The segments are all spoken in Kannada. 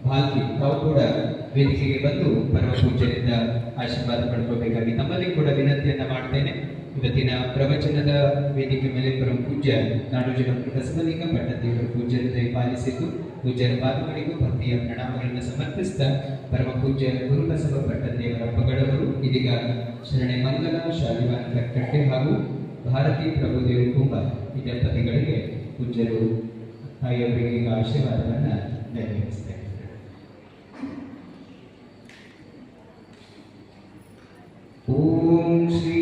ಭಾಲ್ಕಿ ತಾವು ಕೂಡ ವೇದಿಕೆಗೆ ಬಂದು ಪರಮ ಪೂಜ್ಯರಿಂದ ಆಶೀರ್ವಾದ ಪಡ್ಕೋಬೇಕಾಗಿ ತಮ್ಮಲ್ಲಿ ಕೂಡ ವಿನಂತಿಯನ್ನ ಮಾಡ್ತೇನೆ. ಇವತ್ತಿನ ಪ್ರವಚನದ ವೇದಿಕೆ ಮೇಲೆ ಪರಮ ಪೂಜ್ಯ ನಾಡೋಜ ಡಾಕ್ಟರ್ ಬಸವಲಿಂಗ ಪಟ್ಟದೇವರು ಪೂಜ್ಯತೆ ಪಾಲಿಸಿದ್ದು ಪೂಜ್ಯರ ಪಾದಗಳಿಗೂ ಭಕ್ತಿಯ ಪ್ರಣಾಮಗಳನ್ನು ಸಮರ್ಪಿಸಿದ ಪರಮ ಪೂಜ್ಯ ಗುರುಬಸವ ಪಟ್ಟದೇವರ ಪಗಳವರು ಇದೀಗ ಶರಣೆ ಮಂಗಲ ಶಾಲಿವಾನ್ ಕಟ್ಟೆ ಹಾಗೂ ಭಾರತೀ ಪ್ರಭುದೇವ ಕುಂಬ ಈ ದಂಪತಿಗಳಿಗೆ ಪೂಜ್ಯರು ತಾಯಿಯವರಿಗೆ ಈಗ ಆಶೀರ್ವಾದವನ್ನು ನೆರವೇರಿಸಿದ್ದಾರೆ. ಓಂ ಶ್ರೀ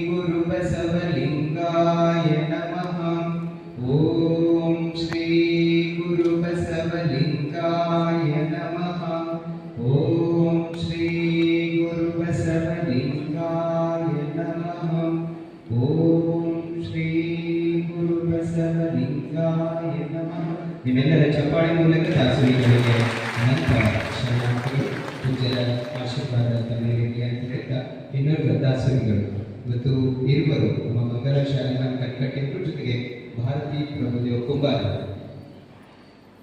ಗುರು ಬಸವಲಿಂಗಾಯ ನಮಃ. ಓಂ ಶ್ರೀ ಗುರು ಬಸವಲಿಂಗಾಯ ನಮಃ. ಓಂ ಶ್ರೀ ಗುರು ಬಸವಲಿಂಗಾಯ ನಮಃ. ಓಂ ಶ್ರೀ ಗುರು ಬಸವಲಿಂಗಾಯ ನಮಃ. ನಿಮ್ಮೆಲ್ಲರ ಚಪ್ಪಾಳೆ ಮೂಲಕ ದಾಸೋಹಿಗಳಿಗೆ ಅನಂತ ಶರಣಾರ್ಥಿಗಳು ಪೂಜ್ಯರ ಆಶೀರ್ವಾದ ತಲೆಯಲ್ಲಿ ಅಂತ ಹೇಳ್ತಾ ಇನ್ನೊಬ್ಬ ದಾಸೋಹಿಗಳು ಇವತ್ತು ಇರುವರು ನಮ್ಮ ಮಂಗಲ ಶಾಲಿವಾನ್ ಕಟ್ಕಟ್ಟಿಯವರು ಜೊತೆಗೆ ಭಾರತೀ ಪ್ರಭುದೇವ ಕುಂಬಾರ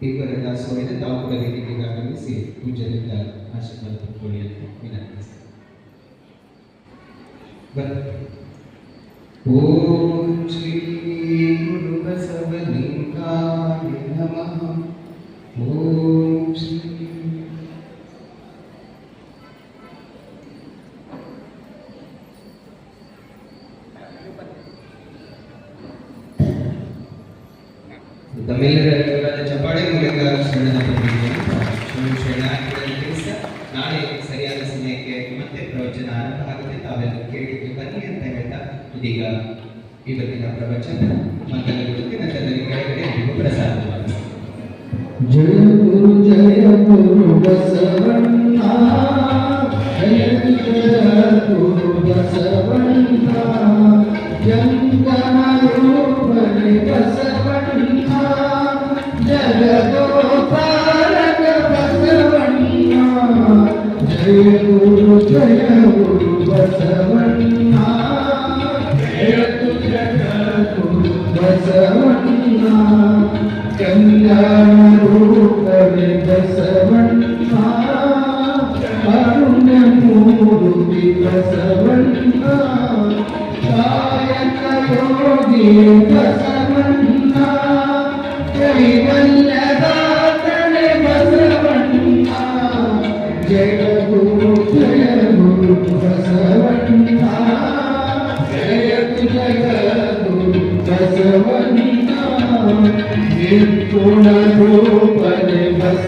ಇಬ್ಬರ ದಾಸೋಹಿನ ತಾವು ಕೂಡ ವೇದಿಕೆಗೆ ಆಗಮಿಸಿ ಪೂಜ್ಯರಿಂದ ಆಶೀರ್ವಾದ ಪಡ್ಕೊಳ್ಳಿ ಅಂತ ವಿನಂತಿಸ್ತಾರೆ. ಓಂ ಶ್ರೀ ಗುರು ಬಸವಲಿಂಗಾಯ ನಮಃ. ಓಂ ಶ್ರೀ ತಮ್ಮೆಲ್ಲರ ಜೋರಾದ ಚಪ್ಪಾಳೆ ಮೂಲಕ ನಾಳೆ ಸರಿಯಾದ ಸಮಯಕ್ಕೆ ಮತ್ತೆ ಪ್ರವಚನ ಆರಂಭ ಆಗುತ್ತೆ. ತಾವೆಲ್ಲ ಕೇಳಿದ್ದು ಬನ್ನಿ ಅಂತ ಹೇಳ್ತಾ ಇದೀಗ ಇವತ್ತಿನ ಪ್ರವಚನ ಮಂಗಲಗುರುತಿನ ಜನರಿಗೆ ಕೆಳಗಡೆ ಪ್ರಸಾದ. ಜಯ ಗುರು ಬಸವಣ್ಣ.